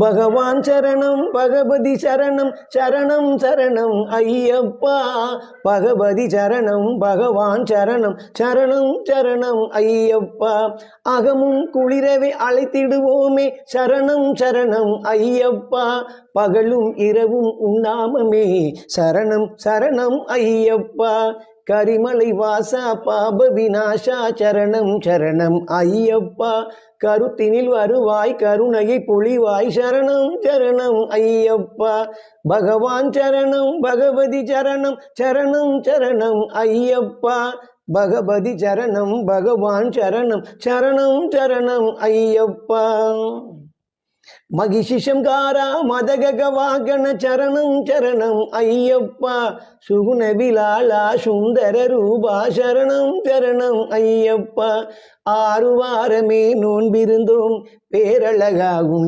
பகவான் சரணம் பகவதி சரணம் சரணம் சரணம் ஐயப்பா. பகவதி சரணம் பகவான் சரணம் சரணம் சரணம் ஐயப்பா. அகமும் குளிரவே அழைத்திடுவோமே சரணம் சரணம் ஐயப்பா. பகலும் இரவும் உண்ணாமமே சரணம் சரணம் ஐயப்பா. கரிமலை வாசா பாப விநாசா சரணம் சரணம் ஐயப்பா. கருத்தினில் வருவாய் கருணையை பொழிவாய் சரணம் சரணம் ஐயப்பா. பகவான் சரணம் பகவதி சரணம் சரணம் சரணம் ஐயப்பா. பகவதி சரணம் பகவான் சரணம் சரணம் சரணம் ஐயப்பா. மகிஷிஷங்காரா மதக வாகன சரணம் சரணம் ஐயப்பா. சுகுண விலாலா சுந்தர ரூபா சரணம் சரணம் ஐயப்பா. 6 வாரமே நோன்பிருந்தோம் பேரழகாகும்